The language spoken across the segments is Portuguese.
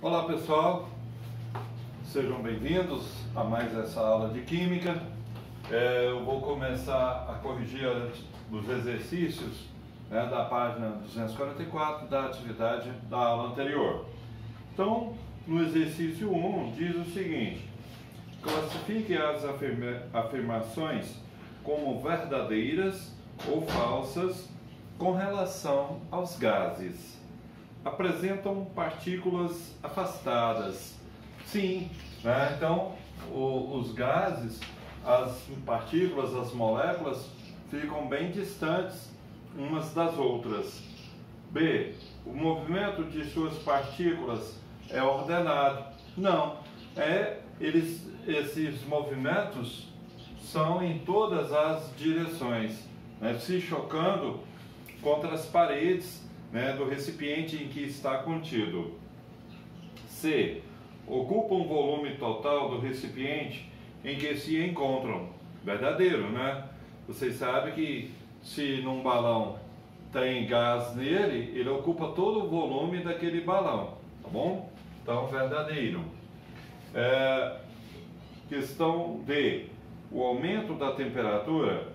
Olá pessoal, sejam bem-vindos a mais essa aula de Química. Eu vou começar a corrigir os exercícios da página 244 da atividade da aula anterior. Então, no exercício 1 diz o seguinte: classifique as afirmações como verdadeiras ou falsas com relação aos gases. Apresentam partículas afastadas. Sim, então os gases, as partículas, as moléculas ficam bem distantes umas das outras. B. O movimento de suas partículas é ordenado. Não, esses movimentos são em todas as direções, se chocando contra as paredes do recipiente em que está contido. C. Ocupa um volume total do recipiente em que se encontram. Verdadeiro, Vocês sabem que se num balão tem gás nele, ele ocupa todo o volume daquele balão, tá bom? Então, verdadeiro. Questão D. O aumento da temperatura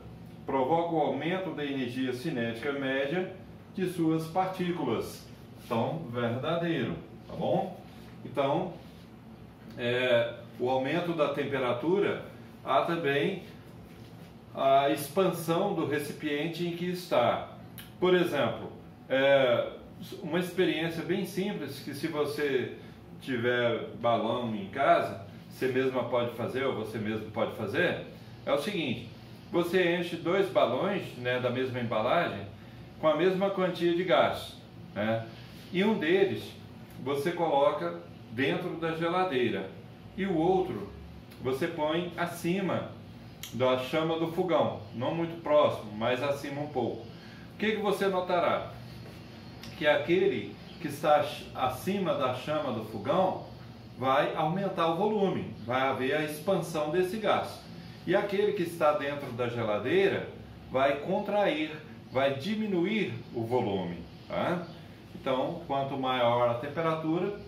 provoca o aumento da energia cinética média de suas partículas. Então, verdadeiro, tá bom? Então, o aumento da temperatura, há também a expansão do recipiente em que está. Por exemplo, uma experiência bem simples que, se você tiver balão em casa, você mesma pode fazer, ou você mesmo pode fazer, é o seguinte: você enche 2 balões da mesma embalagem com a mesma quantia de gás, e um deles você coloca dentro da geladeira e o outro você põe acima da chama do fogão, não muito próximo, mas acima um pouco. O que você notará? Que aquele que está acima da chama do fogão vai aumentar o volume, vai haver a expansão desse gás. E aquele que está dentro da geladeira vai contrair, vai diminuir o volume. Então, quanto maior a temperatura,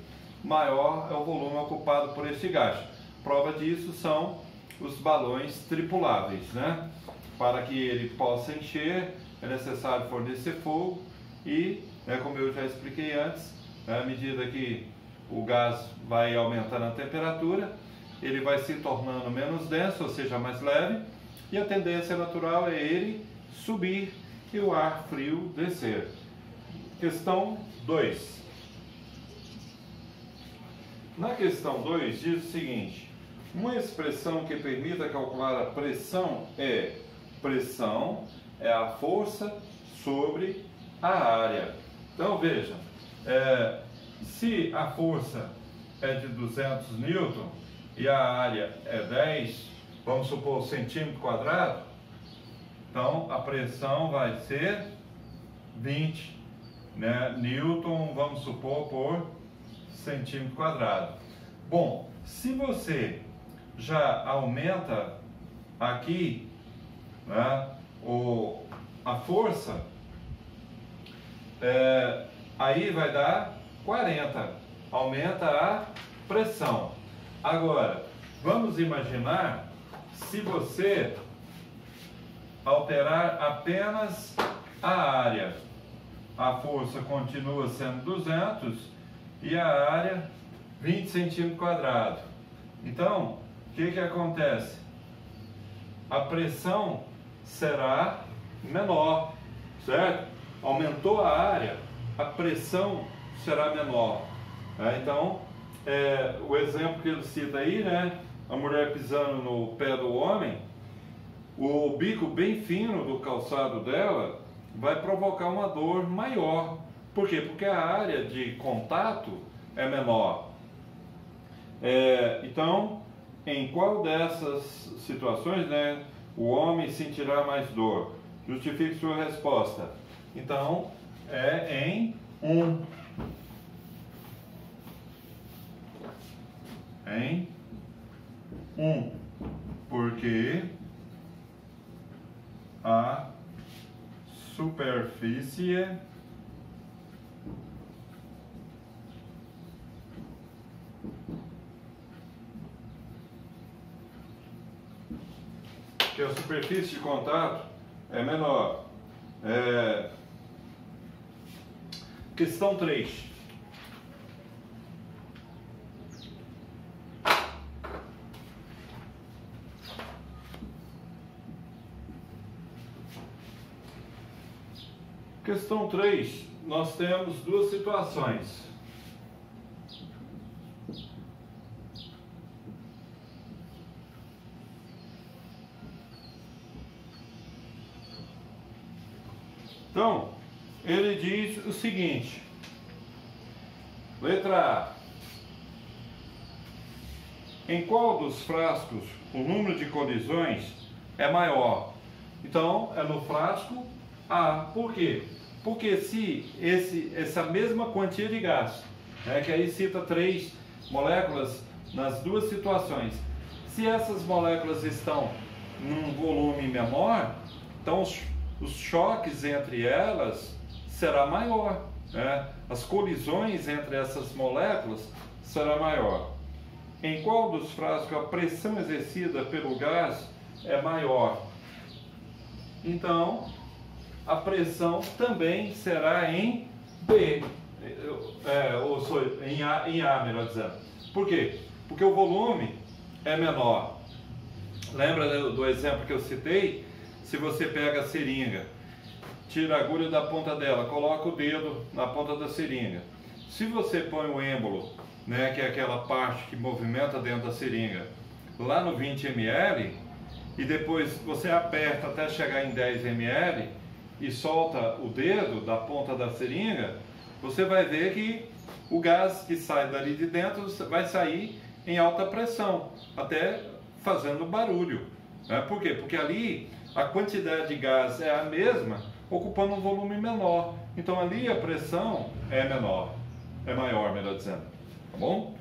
maior é o volume ocupado por esse gás. Prova disso são os balões tripuláveis. Para que ele possa encher, é necessário fornecer fogo e, como eu já expliquei antes, à medida que o gás vai aumentando a temperatura, ele vai se tornando menos denso, ou seja, mais leve, e a tendência natural é ele subir e o ar frio descer. Questão 2. Na questão 2 diz o seguinte: uma expressão que permita calcular a pressão é: pressão é a força sobre a área. Então veja, se a força é de 200 newton e a área é 10, vamos supor, centímetro quadrado, então a pressão vai ser 20 newton, vamos supor, por centímetro quadrado. Bom, se você já aumenta aqui a força, aí vai dar 40, aumenta a pressão. Agora, vamos imaginar se você alterar apenas a área. A força continua sendo 200 e a área 20 centímetros quadrados. Então, o que acontece? A pressão será menor, certo? Aumentou a área, a pressão será menor. Então, o exemplo que ele cita aí, a mulher pisando no pé do homem, o bico bem fino do calçado dela vai provocar uma dor maior. Por quê? Porque a área de contato é menor. Então, em qual dessas situações o homem sentirá mais dor? Justifique sua resposta. Então, é em 1. Em 1. Porque a superfície que a superfície de contato é menor. Questão 3. Questão 3, nós temos duas situações. Então, ele diz o seguinte, letra A. Em qual dos frascos o número de colisões é maior? Então, é no frasco A. Por quê? Porque se essa mesma quantia de gás, que aí cita 3 moléculas nas duas situações, se essas moléculas estão num volume menor, então os choques entre elas será maior, as colisões entre essas moléculas será maior. Em qual dos frascos a pressão exercida pelo gás é maior? Então, a pressão também será em B, em A, melhor dizendo. Por quê? Porque o volume é menor. Lembra do exemplo que eu citei? Se você pega a seringa, tira a agulha da ponta dela, coloca o dedo na ponta da seringa. Se você põe o êmbolo, que é aquela parte que movimenta dentro da seringa, lá no 20 ml, e depois você aperta até chegar em 10 ml e solta o dedo da ponta da seringa, você vai ver que o gás que sai dali de dentro vai sair em alta pressão, até fazendo barulho. Por quê? Porque ali a quantidade de gás é a mesma, ocupando um volume menor. Então ali a pressão é menor, é maior, melhor dizendo. Tá bom?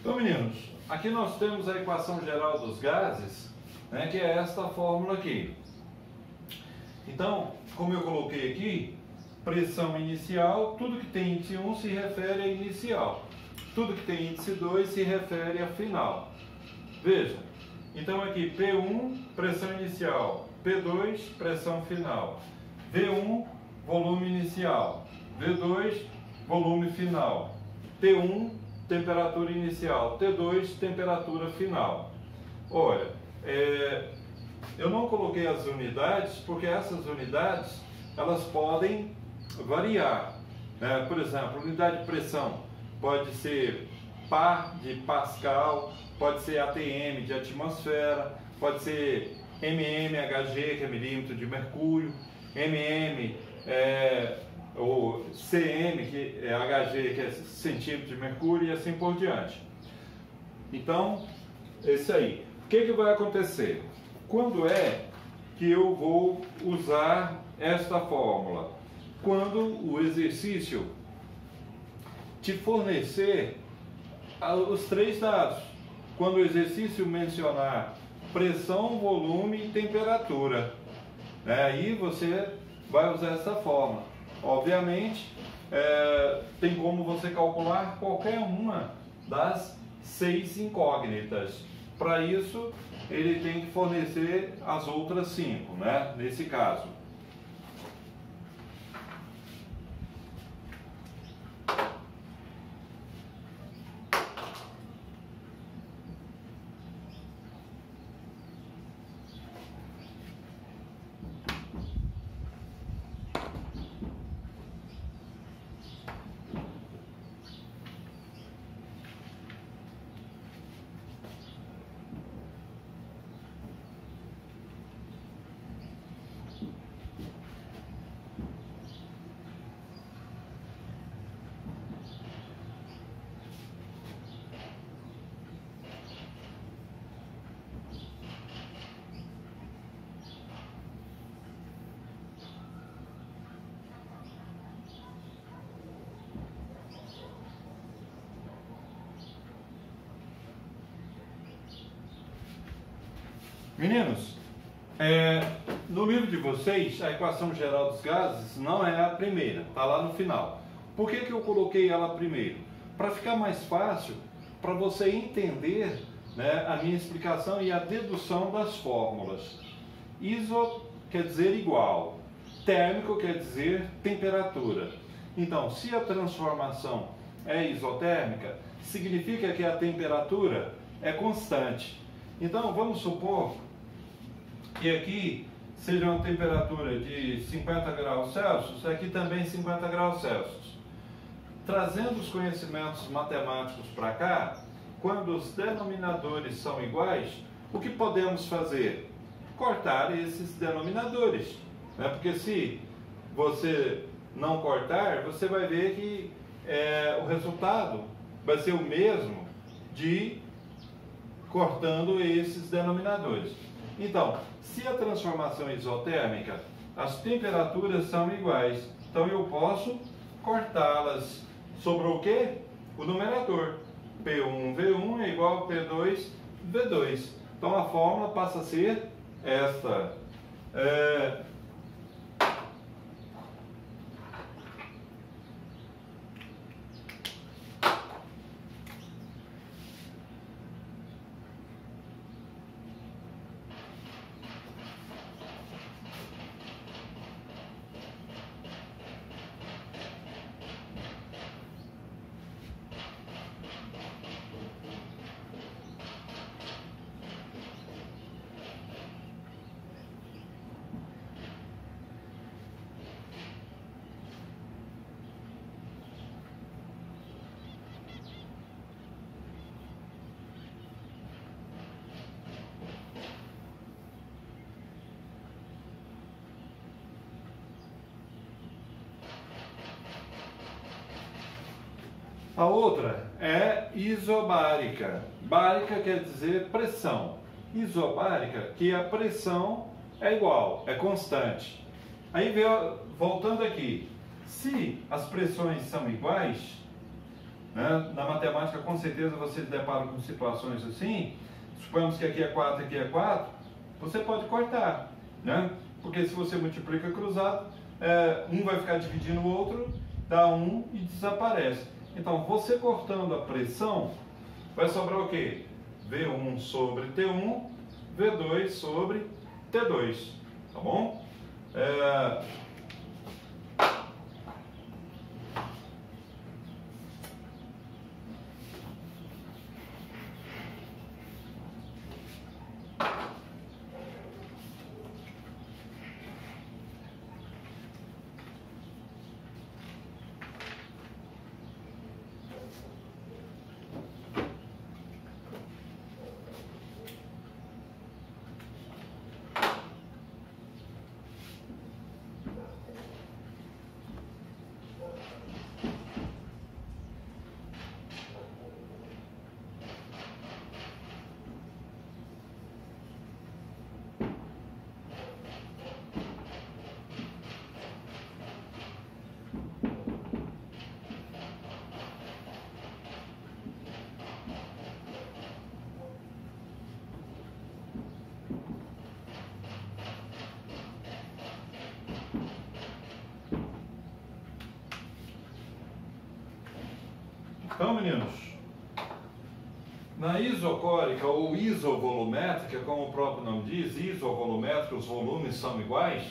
Então, meninos, aqui nós temos a equação geral dos gases, né, que é esta fórmula aqui. Então, como eu coloquei aqui, pressão inicial, tudo que tem índice 1 se refere a inicial. Tudo que tem índice 2 se refere a final. Veja, então aqui P1, pressão inicial, P2, pressão final, V1, volume inicial, V2, volume final, T1, temperatura inicial, T2, temperatura final. Olha, eu não coloquei as unidades porque essas unidades elas podem variar, né? Por exemplo, unidade de pressão pode ser par de Pascal, pode ser ATM de atmosfera, pode ser mmHg, que é milímetro de mercúrio, ou cm, que é Hg, que é centímetro de mercúrio, e assim por diante. Então, esse aí. O que vai acontecer? Quando é que eu vou usar esta fórmula? Quando o exercício te fornecer os três dados. Quando o exercício mencionar pressão, volume e temperatura, né? Aí você vai usar essa fórmula. Obviamente, tem como você calcular qualquer uma das 6 incógnitas. Para isso, ele tem que fornecer as outras 5, né? Nesse caso. Meninos, no livro de vocês, a equação geral dos gases não é a primeira, está lá no final. Por que eu coloquei ela primeiro? Para ficar mais fácil, para você entender, né, a minha explicação e a dedução das fórmulas. Iso quer dizer igual, térmico quer dizer temperatura. Então, se a transformação é isotérmica, significa que a temperatura é constante. Então, vamos supor que aqui seja uma temperatura de 50 graus Celsius, aqui também 50 graus Celsius. Trazendo os conhecimentos matemáticos para cá, quando os denominadores são iguais, o que podemos fazer? Cortar esses denominadores, né? Porque se você não cortar, você vai ver que o resultado vai ser o mesmo de cortando esses denominadores. Então, se a transformação é isotérmica, as temperaturas são iguais. Então eu posso cortá-las. Sobrou o quê? O numerador. P1, V1 é igual a P2, V2. Então a fórmula passa a ser esta. A outra é isobárica. Bárica quer dizer pressão. Isobárica, que a pressão é igual, é constante. Aí, voltando aqui, se as pressões são iguais, né? Na matemática, com certeza, vocês deparam com situações assim. Suponhamos que aqui é 4, aqui é 4. Você pode cortar, né? Porque se você multiplica cruzado, um vai ficar dividindo o outro, dá 1 e desaparece. Então, você cortando a pressão, vai sobrar o quê? V1 sobre T1, V2 sobre T2, tá bom? Então, meninos, na isocórica ou isovolumétrica, como o próprio nome diz, isovolumétrica, os volumes são iguais,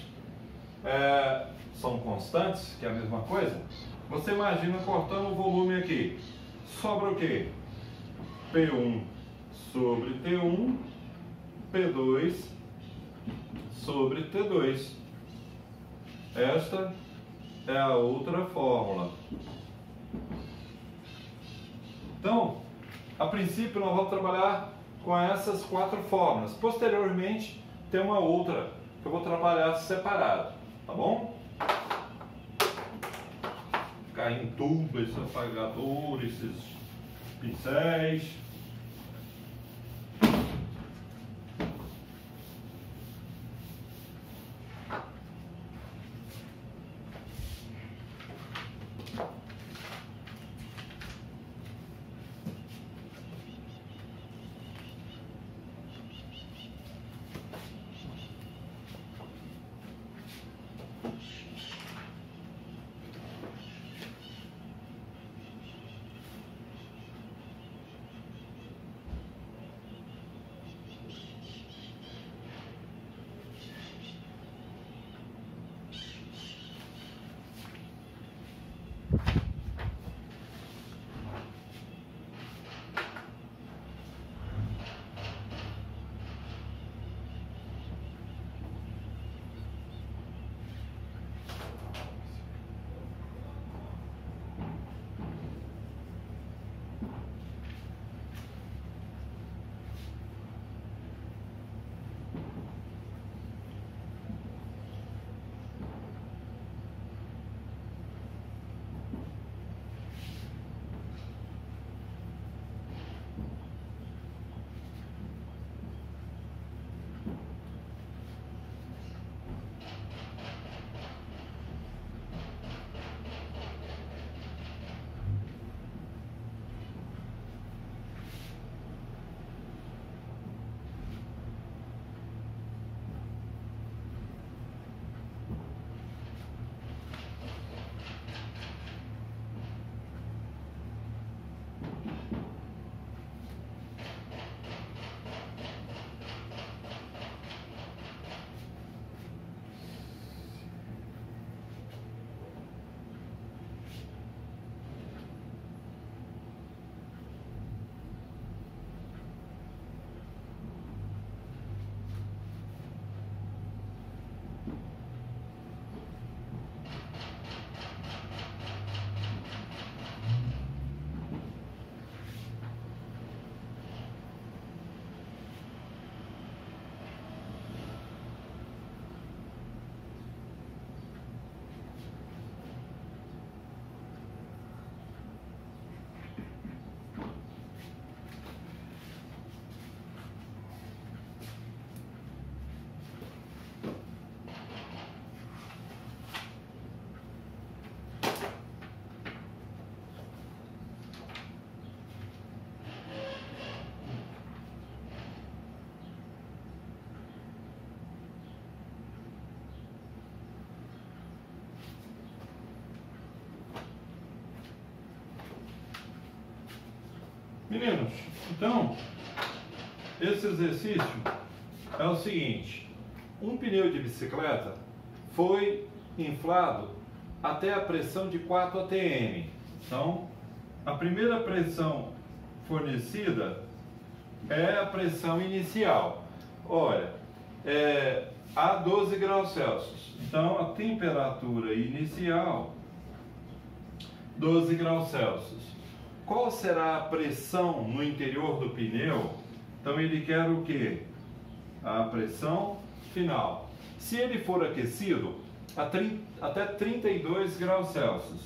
são constantes, que é a mesma coisa. Você imagina cortando o volume aqui. Sobra o quê? P1 sobre T1, P2 sobre T2. Esta é a outra fórmula. Então, a princípio nós vamos trabalhar com essas 4 fórmulas. Posteriormente, tem uma outra que eu vou trabalhar separado, tá bom? Cair em tubo, esse apagador, esses pincéis. Meninos, então, esse exercício é o seguinte: um pneu de bicicleta foi inflado até a pressão de 4 atm. Então, a primeira pressão fornecida é a pressão inicial. Olha, a 12 graus Celsius. Então, a temperatura inicial, 12 graus Celsius. Qual será a pressão no interior do pneu? Então, ele quer o quê? A pressão final. Se ele for aquecido, até 32 graus Celsius.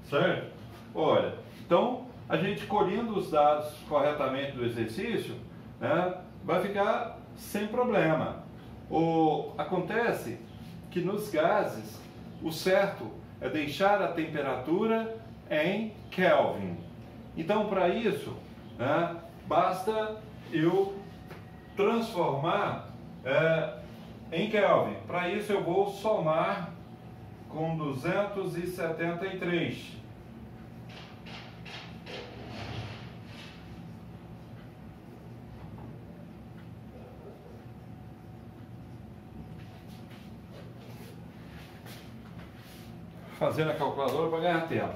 Certo? Olha, então, a gente colhendo os dados corretamente do exercício, né, vai ficar sem problema. Acontece que nos gases, o certo é deixar a temperatura em Kelvin. Então, para isso, né, basta eu transformar em Kelvin. Para isso, eu vou somar com 273. Fazendo a calculadora para ganhar tempo.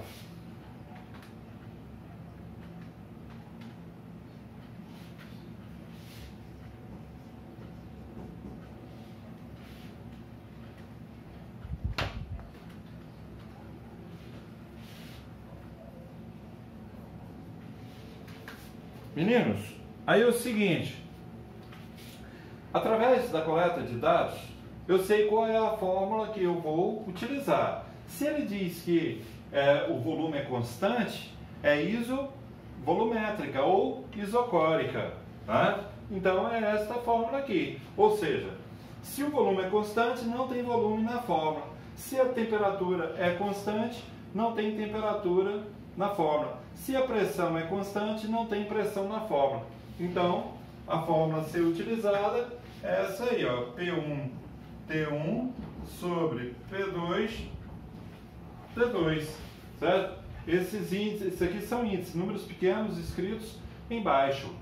Meninos, aí é o seguinte: através da coleta de dados, eu sei qual é a fórmula que eu vou utilizar. Se ele diz que o volume é constante, é isovolumétrica ou isocórica, tá? Então é esta fórmula aqui. Ou seja, se o volume é constante, não tem volume na fórmula. Se a temperatura é constante, não tem temperatura na fórmula. Se a pressão é constante, não tem pressão na fórmula. Então, a fórmula a ser utilizada é essa aí, ó, P1 T1 sobre P2 T2, certo? Esses índices, isso aqui são índices, números pequenos escritos embaixo.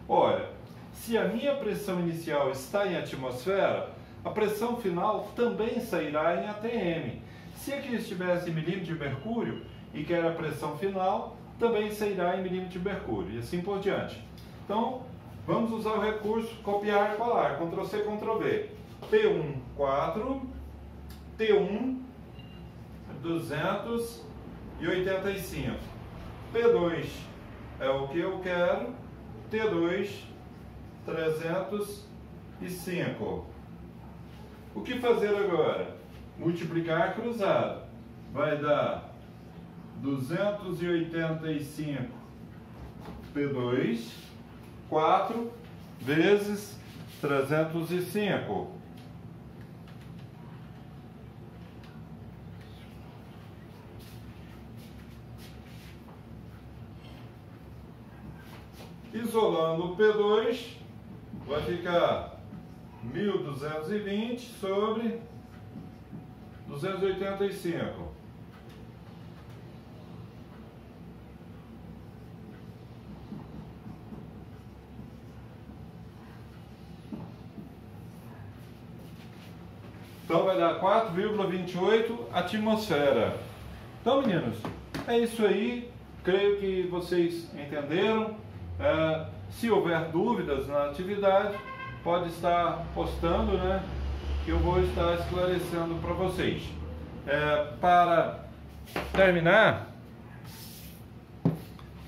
Olha, se a minha pressão inicial está em atmosfera, a pressão final também sairá em atm. Se aqui estivesse em milímetro de mercúrio e quer a pressão final, também sairá em milímetro de mercúrio, e assim por diante. Então, vamos usar o recurso copiar e colar, Ctrl+C, Ctrl+V. P1, 4, T1, 285. P2 é o que eu quero, T2, 305. O que fazer agora? Multiplicar cruzado. Vai dar 285 P2, 4 vezes 305. Isolando o P2, vai ficar 1220 sobre 285. Então vai dar 4,28 atmosfera. Então, meninos, é isso aí. Creio que vocês entenderam. Se houver dúvidas na atividade, pode estar postando, né? Que eu vou estar esclarecendo para vocês. Para terminar,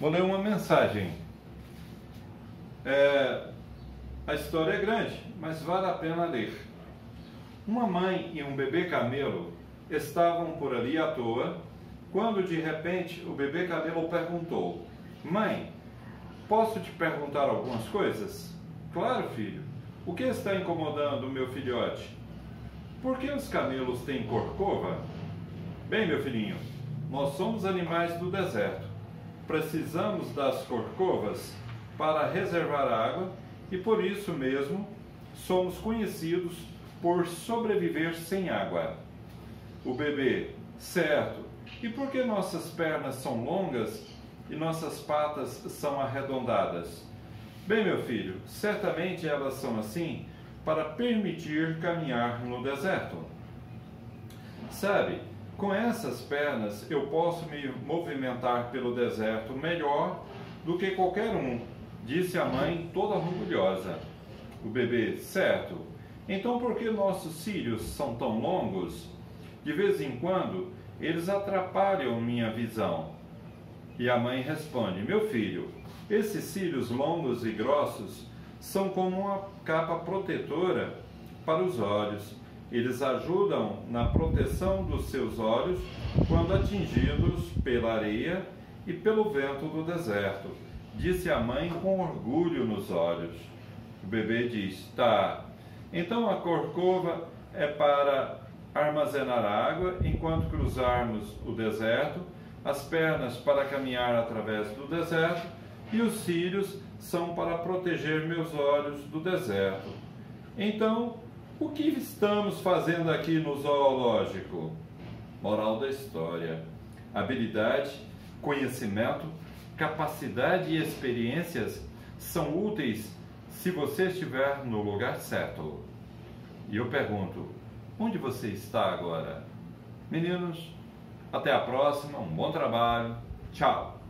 vou ler uma mensagem. A história é grande, mas vale a pena ler. Uma mãe e um bebê camelo estavam por ali à toa, quando de repente o bebê camelo perguntou: Mãe, posso te perguntar algumas coisas? Claro, filho. O que está incomodando o meu filhote? Por que os camelos têm corcova? Bem, meu filhinho, nós somos animais do deserto. Precisamos das corcovas para reservar água e por isso mesmo somos conhecidos por sobreviver sem água. O bebê, certo, E por que nossas pernas são longas e nossas patas são arredondadas? Bem, meu filho, certamente elas são assim para permitir caminhar no deserto. Sabe, com essas pernas eu posso me movimentar pelo deserto melhor do que qualquer um, disse a mãe toda orgulhosa. O bebê, certo. Então por que nossos cílios são tão longos? De vez em quando eles atrapalham minha visão. E a mãe responde, meu filho, esses cílios longos e grossos são como uma capa protetora para os olhos. Eles ajudam na proteção dos seus olhos quando atingidos pela areia e pelo vento do deserto, disse a mãe com orgulho nos olhos. O bebê diz, tá, então a corcova é para armazenar água enquanto cruzarmos o deserto, as pernas para caminhar através do deserto e os cílios são para proteger meus olhos do deserto. Então, o que estamos fazendo aqui no zoológico? Moral da história: habilidade, conhecimento, capacidade e experiências são úteis se você estiver no lugar certo. E eu pergunto, onde você está agora? Meninos, até a próxima, um bom trabalho, tchau!